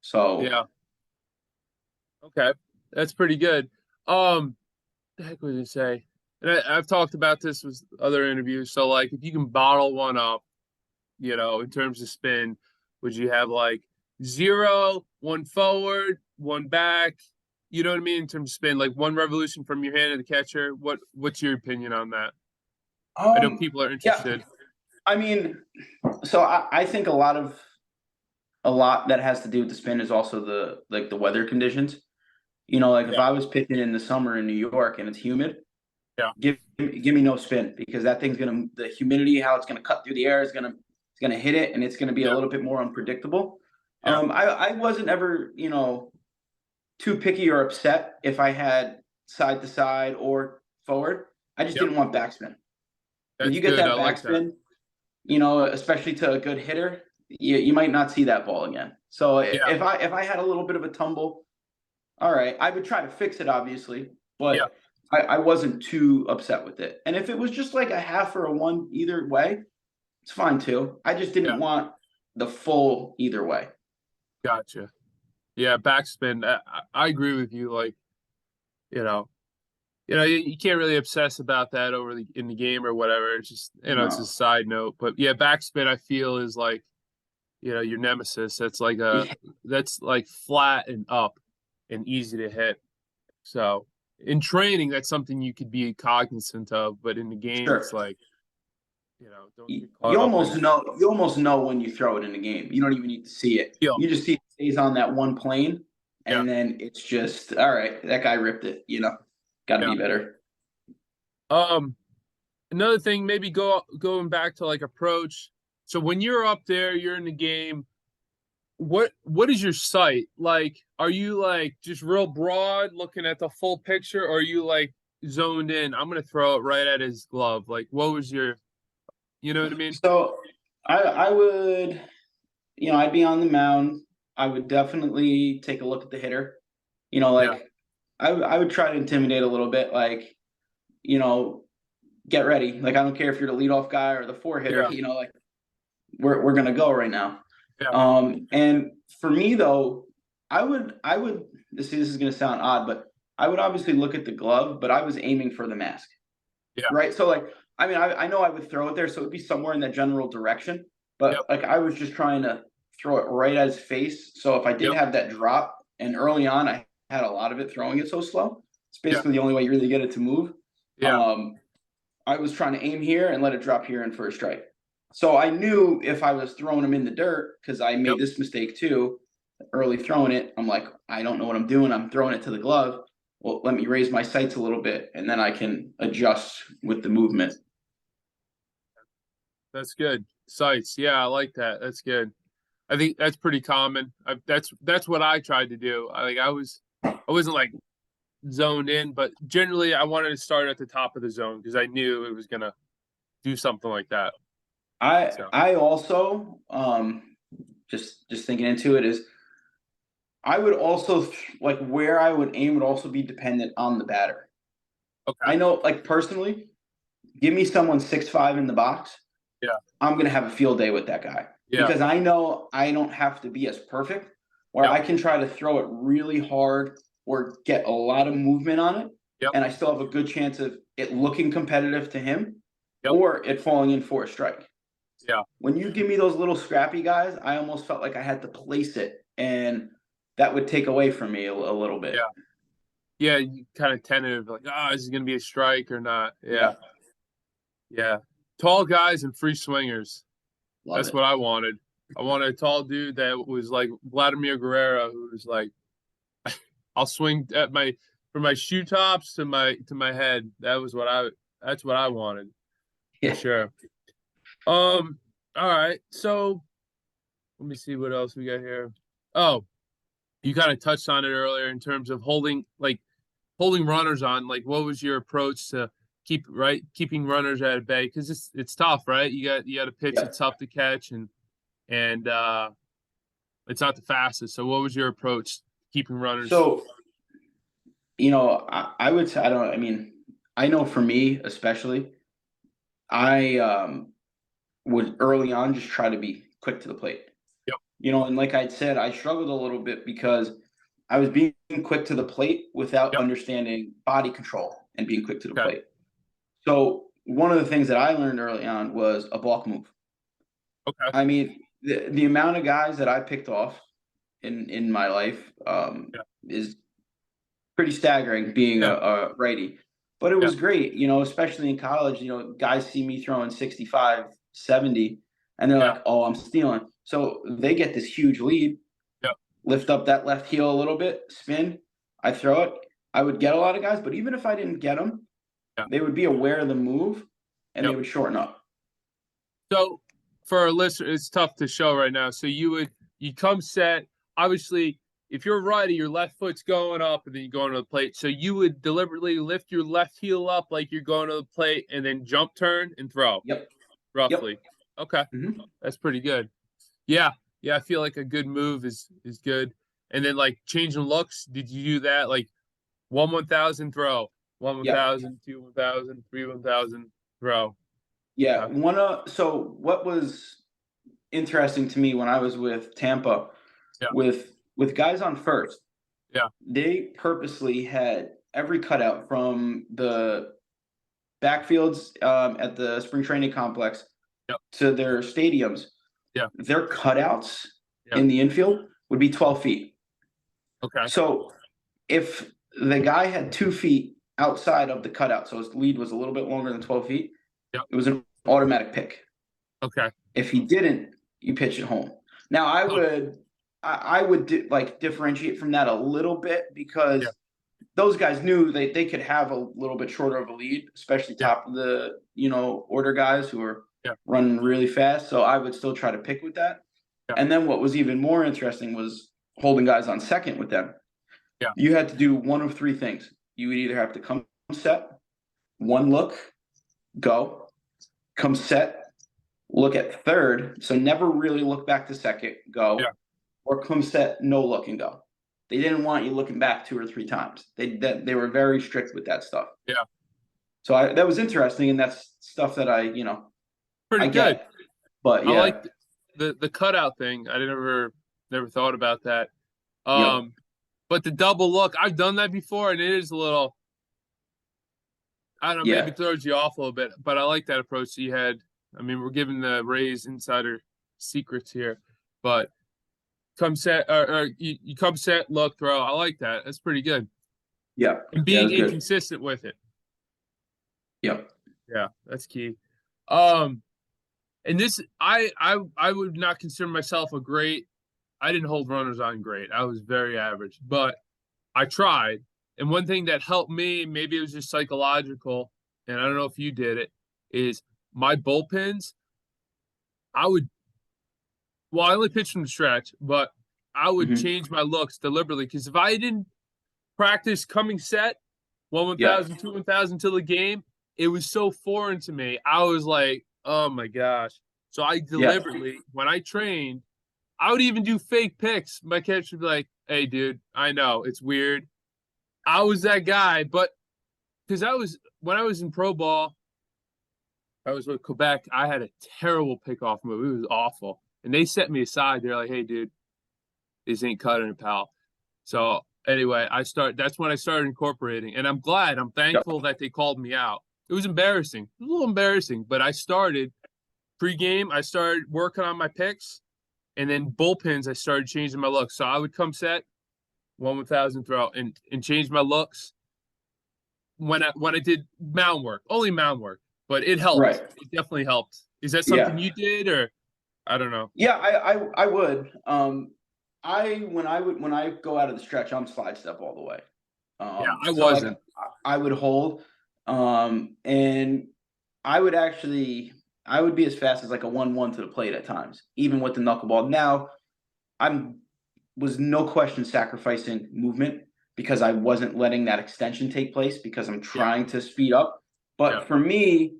So
yeah. Okay, that's pretty good. The heck was I gonna say? And I've talked about this with other interviews. So like, if you can bottle one up, in terms of spin, would you have like zero, one forward, one back? You know what I mean? In terms of spin, like one revolution from your hand to the catcher. What's your opinion on that? I know people are
yeah,
interested.
I mean, so I think a lot that has to do with the spin is also the weather conditions. Like if
Yeah,
I was pitching in the summer in New York and it's humid,
yeah,
give me no spin, because that thing's the humidity, how it's gonna cut through the air is gonna hit it, and it's gonna be a
yeah,
little bit more unpredictable.
yeah,
I wasn't ever, too picky or upset if I had side to side or forward. I just
yep.
didn't want backspin. If
That's
you get
good. I
that
like that.
backspin, especially to a good hitter, you might not see that ball again. So
Yeah,
if I had a little bit of a tumble, all right, I would try to fix it, obviously,
yeah,
but I wasn't too upset with it. And if it was just like a half or a one either way, it's fine too. I just
yeah.
didn't want the full either way.
Gotcha. Yeah, backspin. I agree with you. Like, you know, you can't really obsess about that in the game or whatever. It's just, it's a
No.
side note. But yeah, backspin I feel is like, your nemesis.
Yeah,
That's like flat and up and easy to hit. So in training, that's something you could be cognizant of, but in the game, it's
sure.
like, don't get caught up in
You almost know when you throw it in the game. You don't even need to see it.
feel.
You just see it stays on that one plane,
Yeah,
and then it's just all right. That guy ripped it. Got to
yeah.
be better.
Um, Another thing, maybe going back to like approach. So when you're up there, you're in the game. What is your sight like? Are you like just real broad looking at the full picture, or are you like zoned in? I'm gonna throw it right at his glove. Like, what was your, you know what I mean?
So I would, I'd be on the mound. I would definitely take a look at the hitter.
Yeah,
Like I would try to intimidate a little bit, like, you know, get ready. Like I don't care if you're the leadoff guy or the four hitter,
yeah,
like we're gonna go right now.
yeah,
And for me though, I would this is gonna sound odd, but I would obviously look at the glove, but I was aiming for the mask.
yeah,
Right. So like I mean I know I would throw it there, so it'd be somewhere in that general direction.
yep,
But like I was just trying to throw it right at his face. So if I did
yep,
have that drop, and early on I had a lot of it throwing it so slow, it's
yeah,
basically the only way you really get it to move.
yeah,
Um, I was trying to aim here and let it drop here in for a strike. So I knew if I was throwing him in the dirt, because I
yep,
made this mistake too, early throwing it, I'm like, I don't know what I'm doing. I'm throwing it to the glove. Well, let me raise my sights a little bit, and then I can adjust with the movement.
that's good. Sights, yeah, I like that. That's good. I think that's pretty common. That's what I tried to do. I wasn't like zoned in, but generally I wanted to start at the top of the zone because I knew it was gonna do something like that. So
I also just thinking into it is I would also like where I would aim would also be dependent on the batter.
okay,
I know, like personally, give me someone 6'5" in the box,
yeah,
I'm gonna have a field day with that guy,
yeah,
because I know I don't have to be as perfect, where
yep,
I can try to throw it really hard or get a lot of movement on it,
yep,
and I still have a good chance of it looking competitive to him
yep,
or it falling in for a strike.
Yeah.
When you give me those little scrappy guys, I almost felt like I had to place it, and that would take away from me a little bit.
Yeah. Yeah. You kind of tentative, like, oh, is it going to be a strike or not? Yeah.
Yeah,
Yeah. Tall guys and free swingers.
love
That's
it.
what I wanted. I wanted a tall dude that was like Vladimir Guerrero, who was like, I'll swing at from my shoe tops to my head. That's what I wanted for
Yeah.
sure. All right. So let me see what else we got here. Oh, you kind of touched on it earlier in terms of holding runners on. Like, what was your approach to keeping runners at bay? Because it's tough, right? You got to pitch.
Yeah.
It's tough to catch, and it's not the fastest. So, what was your approach keeping runners?
So, I would say, I mean, I know for me especially, I would early on just try to be quick to the plate.
Yep.
And like I said, I struggled a little bit because I was being quick to the plate without
Yep.
understanding body control and being quick to the
Okay.
plate. So one of the things that I learned early on was a balk move.
Okay.
I mean, the amount of guys that I picked off in my life
Yeah.
is pretty staggering being
Yeah.
a righty. But it
Yeah.
was great, especially in college, guys see me throwing 65, 70, and they're
Yeah.
like, oh, I'm stealing. So they get this huge lead,
Yeah.
lift up that left heel a little bit, spin, I throw it. I would get a lot of guys, but even if I didn't get them,
Yeah.
they would be aware of the move and they
Yep.
would shorten up.
So for our listeners, it's tough to show right now. So you come set. Obviously, if you're righty, your left foot's going up and then you go into the plate. So you would deliberately lift your left heel up like you're going to the plate and then jump turn and throw,
Yep. Yep.
roughly. Okay.
Hmm.
That's pretty good. Yeah. Yeah, I feel like a good move is good. And then like changing looks, did you do that? Like 1,000 throw,
Yep.
1,000, 2,000, 3 1,000 throw.
Yeah.
Okay.
So what was interesting to me when I was with Tampa
Yeah.
with guys on first,
Yeah.
they purposely had every cutout from the backfields at the spring training complex
Yep.
to their stadiums.
Yeah.
Their cutouts
Yeah.
in the infield would be 12 feet.
Okay.
So if the guy had 2 feet outside of the cutout, so his lead was a little bit longer than 12 feet,
Yep.
it was an automatic pick.
Okay.
If he didn't, you pitch it home. Now I would differentiate from that a little bit because
Yeah.
those guys knew they could have a little bit shorter of a lead, especially
Yeah.
top of the order guys who are
Yeah.
running really fast. So I would still try to pick with that.
Yeah.
And then what was even more interesting was holding guys on second with them.
Yeah.
You had to do one of three things. You would either have to come set, one look, go, come set, look at third, so never really look back to second, go,
Yeah.
or come set, no look and go. They didn't want you looking back 2 or 3 times. They were very strict with that stuff.
Yeah.
So that was interesting, and that's stuff that I
Pretty
I
good.
get. But
I
yeah,
like the cutout thing. I never thought about that.
yep,
But the double look, I've done that before, and it is a little, I don't know, maybe
yeah,
throws you off a little bit. But I like that approach that you had. I mean, we're giving the Rays insider secrets here, but come set or you come set, look, throw. I like that. That's pretty good.
yeah,
And
yeah. It
being
was good.
inconsistent with it.
Yep.
Yeah, that's key. Um, and this, I would not consider myself a great. I didn't hold runners on great. I was very average, but I tried. And one thing that helped me, maybe it was just psychological, and I don't know if you did it, is my bullpens. I would, well, I only pitched from the stretch, but I would
Hmm.
change my looks deliberately because if I didn't practice coming set,
Yeah,
1,000, 1,000 till the game, it was so foreign to me. I was like, oh my gosh. So I
yeah,
deliberately, when I trained, I would even do fake picks. My catcher would be like, hey, dude, I know it's weird. I was that guy, but because when I was in pro ball, I was with Quebec, I had a terrible pickoff move. It was awful. And they set me aside. They're like, hey, dude, this ain't cutting it, pal. So anyway, that's when I started incorporating. And I'm
yep.
thankful that they called me out. It was embarrassing. It was a little embarrassing, but I started Pre-game, I started working on my picks, and then bullpens, I started changing my looks. So I would come set 1,000 throw and change my looks when I did mound work, only mound work, but it helped.
Right.
It definitely helped. Is that something
Yeah.
you did, or I don't know?
Yeah, I would. When I go out of the stretch, I'm slide step all the way.
Yeah, I
So like
wasn't.
I would hold, and I would actually I would be as fast as like a 1-1 to the plate at times, even with the knuckleball. Now I'm was no question sacrificing movement because I wasn't letting that extension take place because I'm
Yeah,
trying to speed up.
yeah,
But for me,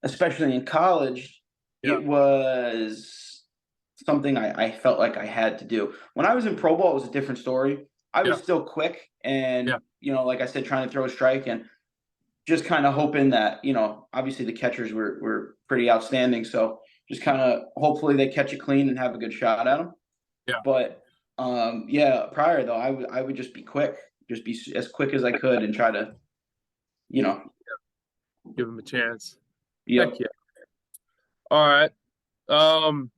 especially in college,
yeah,
it was something I felt like I had to do. When I was in pro ball, it was a different story. I was
yeah,
still quick
yeah,
and, like I said, trying to throw a strike and just kind of hoping that, obviously the catchers were pretty outstanding. So just kind of hopefully they catch it clean and have a good shot at them.
yeah.
But yeah, prior though, I would just be quick, just be as quick as I could and try to, you know,
Give him a chance. Heck
yep.
yeah. All right. Um,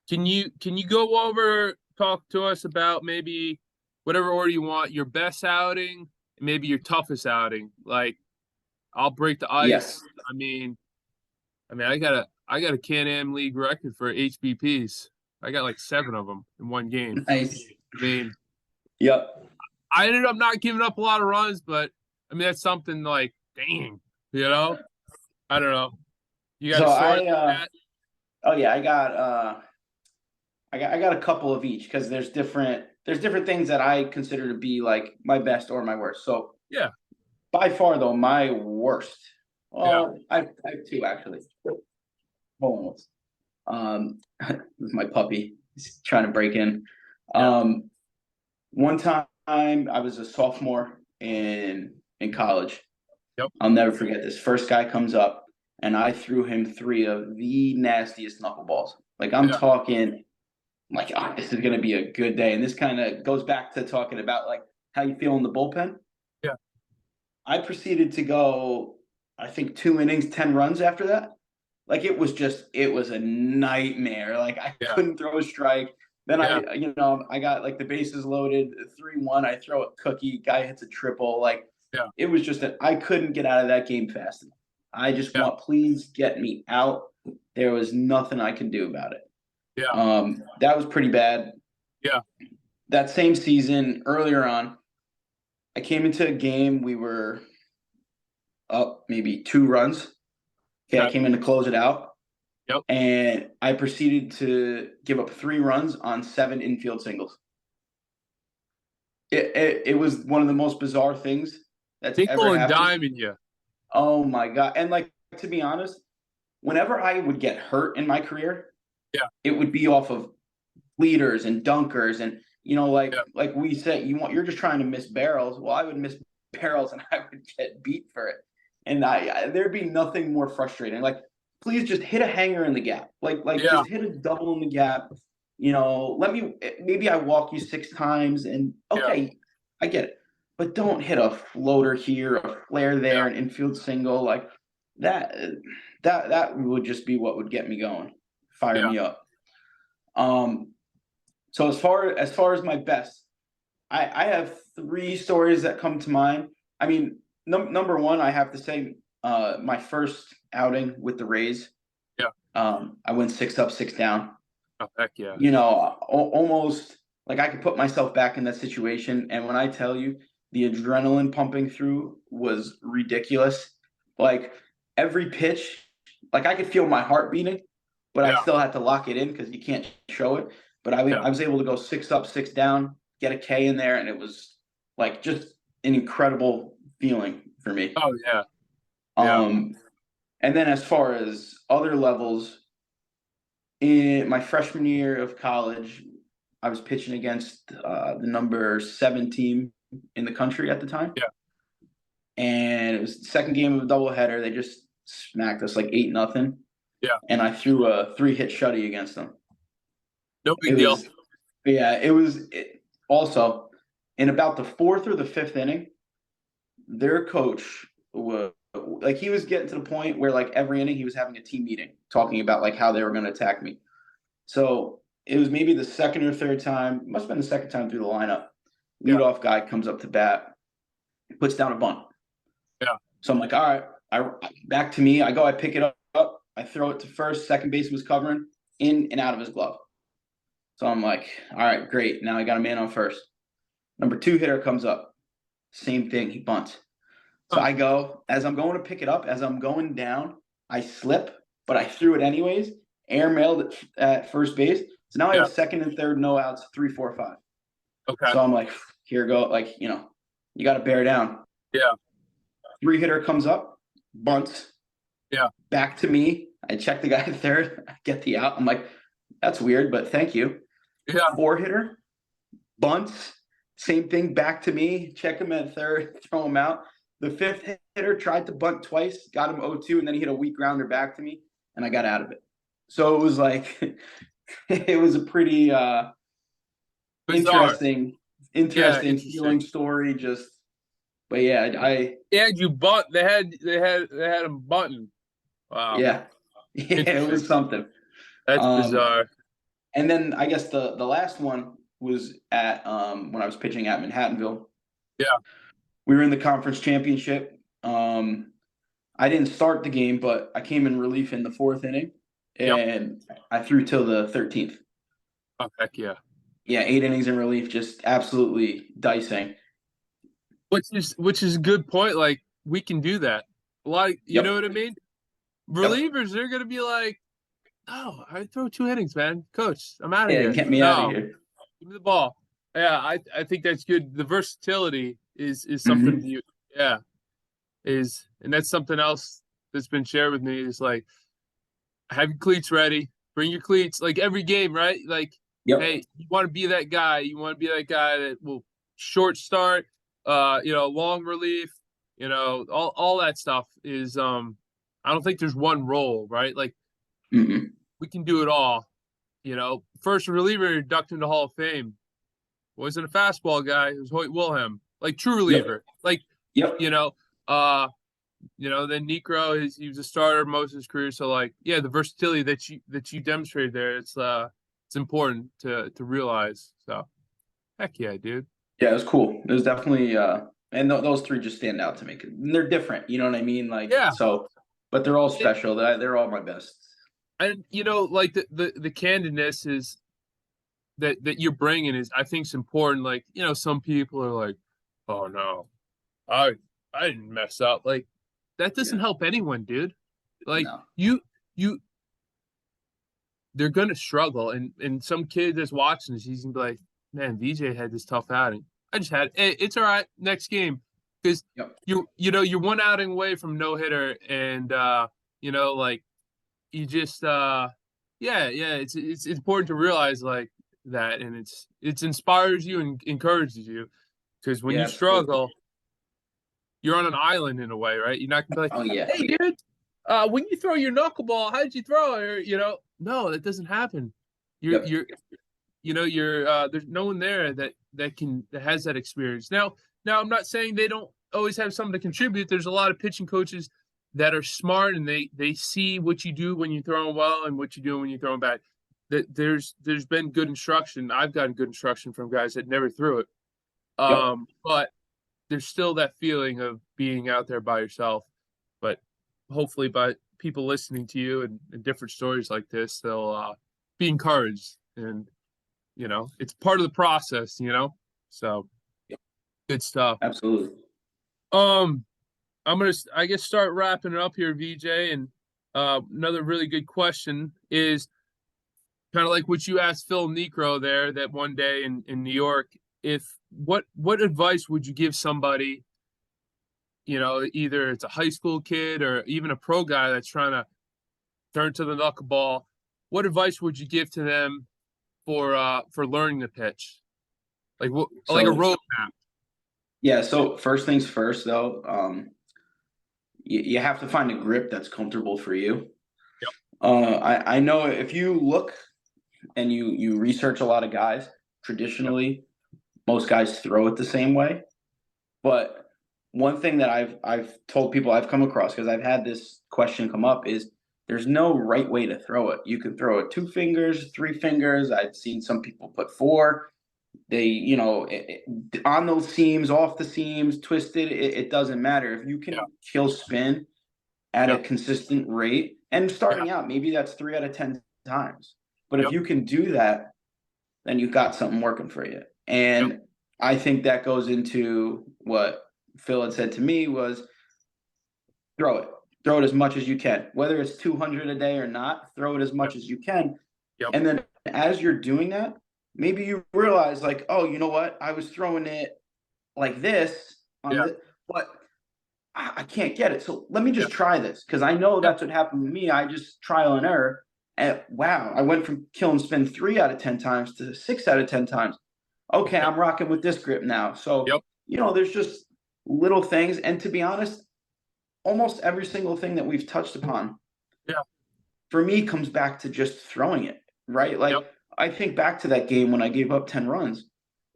can you go over talk to us about maybe whatever order you want, your best outing, and maybe your toughest outing? Like, I'll break the
Yes.
ice. I mean, I got a Can-Am league record for HBPs. I got like 7 of them in one game.
Nice.
I mean,
Yep.
I ended up not giving up a lot of runs, but I mean that's something like, dang, you know? I don't know. You got
So
a story
I
like that?
oh yeah, I got a couple of each because there's different things that I consider to be like my best or my worst. So
Yeah,
by far though, my worst.
yeah,
Well, I have two actually. Hold on. My puppy is trying to break in.
yeah,
Um, One time I was a sophomore in college.
yep,
I'll never forget this. First guy comes up and I threw him 3 of the nastiest knuckleballs. Like I'm
yeah,
talking like, oh, this is gonna be a good day. And this kind of goes back to talking about like how you feel in the bullpen.
yeah,
I proceeded to go, I think 2 innings, 10 runs after that. Like it was a nightmare. Like I
yeah,
couldn't throw a strike. Then
yeah,
I got like the bases loaded, 3-1. I throw a cookie, guy hits a triple. Like
yeah,
it was just that I couldn't get out of that game fast enough. I just
yeah,
want, please get me out. There was nothing I could do about it.
yeah,
That was pretty bad.
yeah,
That same season, earlier on, I came into a game. We were up maybe 2 runs. Okay, I
okay,
came in to close it out.
yep.
And I proceeded to give up 3 runs on 7 infield singles. It was one of the most bizarre things that's ever
Nickel and
happened.
diming you.
Oh my god! And like to be honest, whenever I would get hurt in my career,
Yeah,
it would be off of leaders and dunkers, and
yeah,
like we said, you're just trying to miss barrels. Well, I would miss barrels, and I would get beat for it, and there'd be nothing more frustrating. Like, please just hit a hanger in the gap. Like
yeah,
just hit a double in the gap. Let me maybe I walk you 6 times, and
yeah,
okay, I get it, but don't hit a floater here, a flare
yeah,
there, an infield single like that. That would just be what would get me going, fire
yeah,
me up. Um, so as far as my best, I have 3 stories that come to mind. I mean, number one, I have to say, my first outing with the Rays,
yeah.
I went 6 up, 6 down.
Oh, heck yeah.
Almost like I could put myself back in that situation. And when I tell you, the adrenaline pumping through was ridiculous. Like every pitch, like I could feel my heart beating, but I
Yeah,
still had to lock it in because you can't show it. But
yeah.
I was able to go 6 up, 6 down, get a K in there, and it was like just an incredible feeling for me.
Oh yeah, yeah,
Um, and then as far as other levels, in my freshman year of college, I was pitching against the number 7 team in the country at the time,
yeah,
and it was the second game of a doubleheader. They just smacked us like 8-0,
yeah.
and I threw a 3-hit shutty against them.
No
It
big deal.
was, yeah, also in about the 4th or the 5th inning. Their coach was like he was getting to the point where like every inning he was having a team meeting talking about like how they were going to attack me. So it was maybe the second or third time, must have been the second time through the lineup.
Yeah.
Leadoff guy comes up to bat, puts down a bunt.
Yeah.
So I'm like, all right, back to me. I pick it up, I throw it to first. Second base was covering, in and out of his glove. So I'm like, all right, great. Now I got a man on first. Number 2 hitter comes up. Same thing. He bunts. So I go, as I'm going to pick it up, as I'm going down, I slip, but I threw it anyways. Airmailed it at first base. So now I have second and third, no outs, 3, 4, 5.
Okay.
So I'm like, here go. Like, you got to bear down.
Yeah.
3 hitter comes up, bunts.
Yeah.
Back to me. I check the guy at third. I get the out. I'm like, that's weird, but thank you.
Yeah.
4 hitter, bunts. Same thing, back to me. Check him at third, throw him out. The 5th hitter tried to bunt twice, got him 0-2, and then he hit a weak grounder back to me, and I got out of it. So it was like, it was a pretty interesting feeling story. Just, but yeah,
you bunt. They had him bunting. Wow.
Yeah, it was something.
That's bizarre.
And then I guess the last one was at when I was pitching at Manhattanville.
Yeah.
We were in the conference championship. I didn't start the game, but I came in relief in the 4th inning, and I threw till the 13th.
Oh, heck yeah.
Yeah, 8 innings in relief, just absolutely dicing.
Which is a good point. Like, we can do that. Like, you know what I mean? Relievers, they're gonna be like, "Oh, I throw 2 innings, man. Coach, I'm out of here.
Get me out of here.
Give me the ball." Yeah, I think that's good. The versatility is something and that's something else that's been shared with me is like, have your cleats ready. Bring your cleats like every game, right? Like, hey, you want to be that guy. You want to be that guy that will short start, long relief, all that stuff is I don't think there's one role, right? Like, we can do it all. First reliever inducted into Hall of Fame wasn't a fastball guy. It was Hoyt Wilhelm, like true reliever. Then Necro he was a starter most of his career. So like, yeah, the versatility that you demonstrated there, it's important to realize. So, heck yeah, dude.
Yeah, it was cool. It was definitely and those 3 just stand out to me. And they're different, you know what I mean? Like, so, but they're all special. They're all my best.
And like the candidness is that you're bringing is, I think, is important. Like, some people are like, "Oh no, I didn't mess up." Like, that doesn't help anyone, dude. Like, they're gonna struggle, and some kid that's watching this, he's gonna be like, "Man, VJ had this tough outing. I just had hey, it's all right. Next game." Because you're 1 outing away from no hitter, and like, you just it's important to realize like that, and it inspires you and encourages you, because when you struggle, you're on an island in a way, right? You're not gonna be like, "Hey, dude, when you throw your knuckleball, how did you throw it?" Or no, that doesn't happen. You're there's no one there that has that experience. Now I'm not saying they don't always have something to contribute. There's a lot of pitching coaches that are smart, and they see what you do when you're throwing well and what you do when you're throwing bad. That there's been good instruction. I've gotten good instruction from guys that never threw it. But there's still that feeling of being out there by yourself. But hopefully by people listening to you and different stories like this, they'll be encouraged, and it's part of the process, so good stuff.
Absolutely.
I'm gonna, I guess, start wrapping it up here, VJ. And another really good question is kind of like what you asked Phil Necro there that one day in New York. What advice would you give somebody, either it's a high school kid or even a pro guy that's trying to turn to the knuckleball? What advice would you give to them for learning the pitch? Like like a roadmap?
Yeah. So first things first, though, you have to find a grip that's comfortable for you. I know if you look and you research a lot of guys, traditionally, most guys throw it the same way. But one thing that I've told people I've come across, because I've had this question come up, is there's no right way to throw it. You can throw it 2 fingers, 3 fingers. I've seen some people put 4. They, on those seams, off the seams, twisted. It doesn't matter if you can
Yeah.
kill spin at a
Yep.
consistent rate. And
Yeah.
starting out, maybe that's 3 out of 10 times. But if
Yep.
you can do that, then you've got something working for you.
Yep.
And I think that goes into what Phil had said to me was throw it. Throw it as much as you can. Whether it's 200 a day or not, throw it as
Yep.
much as you can.
Yep.
And then as you're doing that, maybe you realize like, oh, you know what? I was throwing it like this on
Yeah.
the, but I can't get it. So let me
Yeah.
just try this because I know
Yeah.
that's what happened with me. I just trial and error. And wow, I went from kill and spin 3 out of 10 times to 6 out of 10 times. Okay,
Yep.
I'm rocking with this grip now. So,
Yep.
there's just little things. And to be honest, almost every single thing that we've touched upon
Yeah.
for me comes back to just throwing it, right?
Yep.
Like I think back to that game when I gave up 10 runs.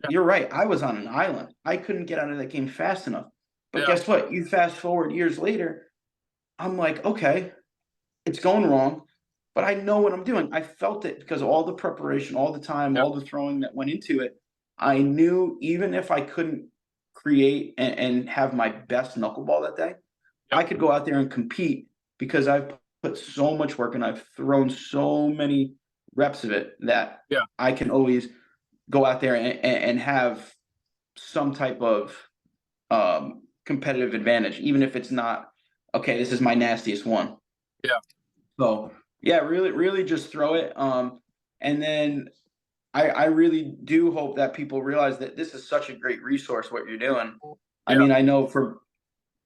Yeah.
You're right. I was on an island. I couldn't get out of that game fast enough. But
Yeah.
guess what? You fast forward years later, I'm like, okay, it's going wrong, but I know what I'm doing. I felt it because all the preparation, all the time,
Yep.
all the throwing that went into it. I knew even if I couldn't create and have my best knuckleball that day, I
Yep.
could go out there and compete because I've put so much work and I've thrown so many reps of it that
Yeah.
I can always go out there and have some type of competitive advantage, even if it's not okay. This is my nastiest one.
Yeah.
So yeah, really, really just throw it. And then I really do hope that people realize that this is such a great resource. What you're doing. I
Yeah.
mean, I know for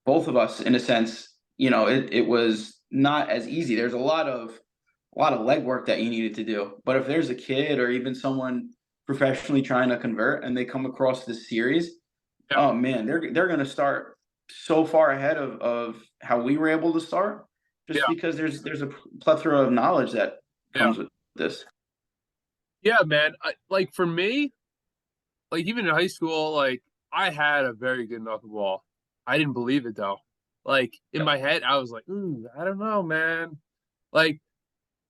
both of us, in a sense, it was not as easy. There's a lot of legwork that you needed to do. But if there's a kid or even someone professionally trying to convert and they come across this series,
Yeah.
oh man, they're gonna start so far ahead of how we were able to start, just
Yeah.
because there's a plethora of knowledge that
Yeah.
comes with this.
Yeah, man. Like for me, like even in high school, like I had a very good knuckleball. I didn't believe it though. Like in
Yep.
my head, I was like, ooh, I don't know, man. Like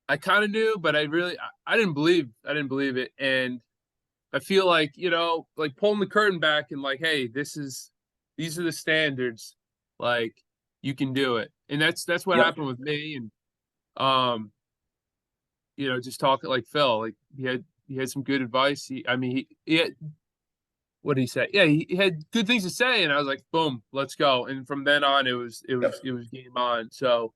I kind of knew, but I didn't believe it. And I feel like, like pulling the curtain back and like, hey, these are the standards. Like you can do it. And that's what
Yep.
happened with me. And um, just talking like Phil, like he had some good advice. I mean, he had, what did he say? Yeah, he had good things to say, and I was like, boom, let's go. And from then on,
Yep.
it was game on. So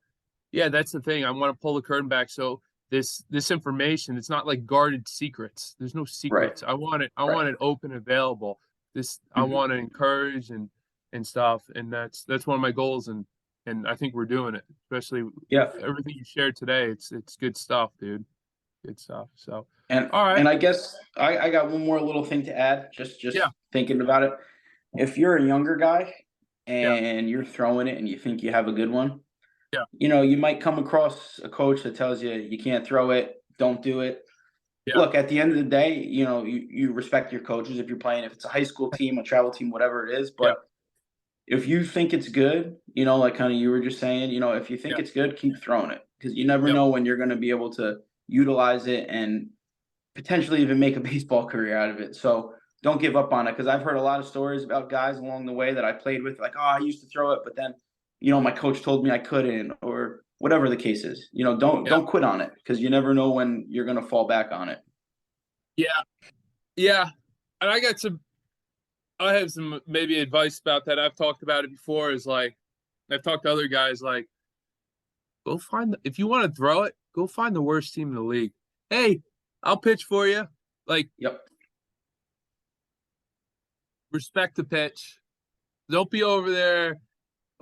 yeah, that's the thing. I want to pull the curtain back. So this information, it's not like guarded secrets. There's no
Right.
secrets. I
Right.
want it open, available. I
Mhm.
want to encourage and stuff. And that's one of my goals. And I think we're doing it, especially with
Yeah.
everything you shared today. It's good stuff, dude. Good stuff. So,
And
all right.
and I guess I got one more little thing to add, just
Yeah.
thinking about it. If you're a younger guy
Yeah.
and you're throwing it and you think you have a good one,
Yeah.
you might come across a coach that tells you you can't throw it, don't do it.
Yeah.
Look, at the end of the day, you respect your coaches if you're playing, if it's a high school team, a travel team, whatever it is.
Yeah.
But if you think it's good, like kind of you were just saying, if you think
Yeah.
it's good, keep throwing it because you never
Yep.
know when you're going to be able to utilize it and potentially even make a baseball career out of it. So don't give up on it because I've heard a lot of stories about guys along the way that I played with, like, oh, I used to throw it, but then, my coach told me I couldn't, or whatever the case is. Don't
Yeah.
don't quit on it because you never know when you're gonna fall back on it.
Yeah. Yeah. And I have some maybe advice about that. I've talked about it before is like, I've talked to other guys like, if you want to throw it, go find the worst team in the league. Hey, I'll pitch for you. Like,
Yep.
respect the pitch. Don't be over there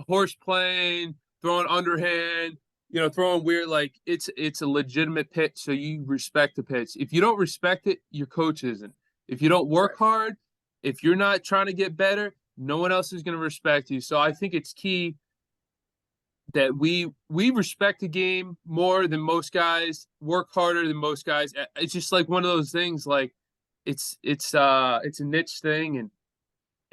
horse playing, throwing underhand, throwing weird. Like it's a legitimate pitch, so you respect the pitch. If you don't respect it, your coach isn't. If you don't work
Right.
hard, if you're not trying to get better, no one else is going to respect you. So I think it's key that we respect the game more than most guys, work harder than most guys. It's just like one of those things. Like it's a niche thing,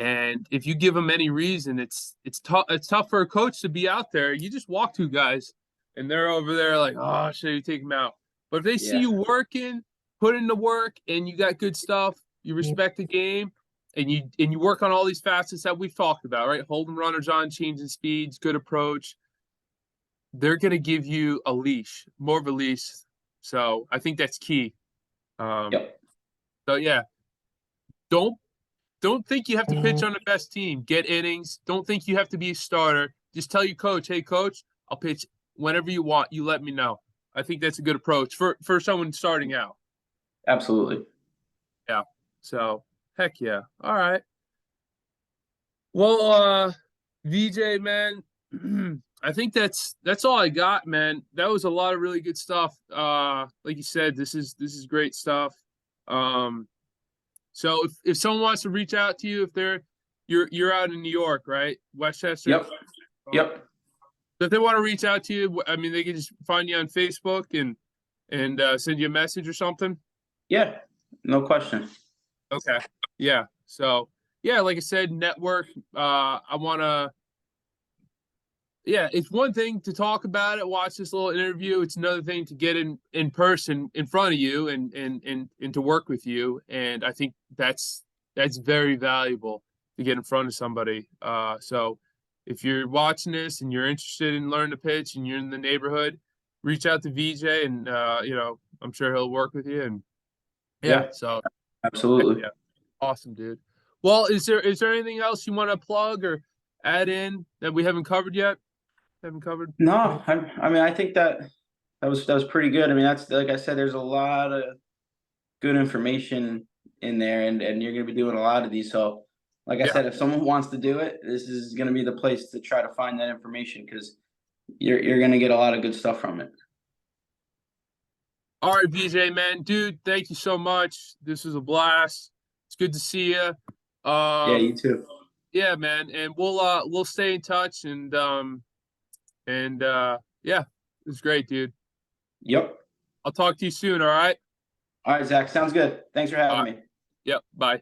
And if you give them any reason, it's tough. It's tough for a coach to be out there. You just walk two guys, and they're over there like, oh, should you take them out? But if they see
Yeah.
you working, put in the work, and you got good stuff, you respect the game, and you work on all these facets that we've talked about, right? Holding runners on, changing speeds, good approach. They're gonna give you a leash, more of a leash. So I think that's key. Um,
Yep.
so yeah, don't don't think you have to pitch on the best team. Get innings. Don't think you have to be a starter. Just tell your coach, hey coach, I'll pitch whenever you want. You let me know. I think that's a good approach for someone starting out.
Absolutely.
Yeah. So heck yeah. All right. Well, VJ, man, I think that's all I got, man. That was a lot of really good stuff. Like you said, this is great stuff. Um, so if someone wants to reach out to you, if you're out in New York, right? Westchester.
Yep. Yep.
So if they want to reach out to you, I mean, they can just find you on Facebook and send you a message or something.
Yeah. No question.
Okay. Yeah. So yeah, like I said, network. I want to. Yeah, it's one thing to talk about it, watch this little interview. It's another thing to get in person in front of you and to work with you. And I think that's very valuable to get in front of somebody. So if you're watching this and you're interested in learning to pitch and you're in the neighborhood, reach out to VJ and I'm sure he'll work with you. And yeah,
Yeah.
so heck
Absolutely.
yeah, awesome, dude. Well, is there anything else you want to plug or add in that we haven't covered yet? Haven't covered?
No, I mean, I think that was pretty good. I mean, that's like I said, there's a lot of good information in there, and you're going to be doing a lot of these. So, like I
Yeah.
said, if someone wants to do it, this is going to be the place to try to find that information because you're going to get a lot of good stuff from it.
All right, VJ, man, dude, thank you so much. This was a blast. It's good to see you.
Yeah, you too.
Yeah, man, and we'll stay in touch and yeah, it was great, dude.
Yep.
I'll talk to you soon. All right.
All right, Zach. Sounds good. Thanks for
All
having
right.
me.
Yep. Bye.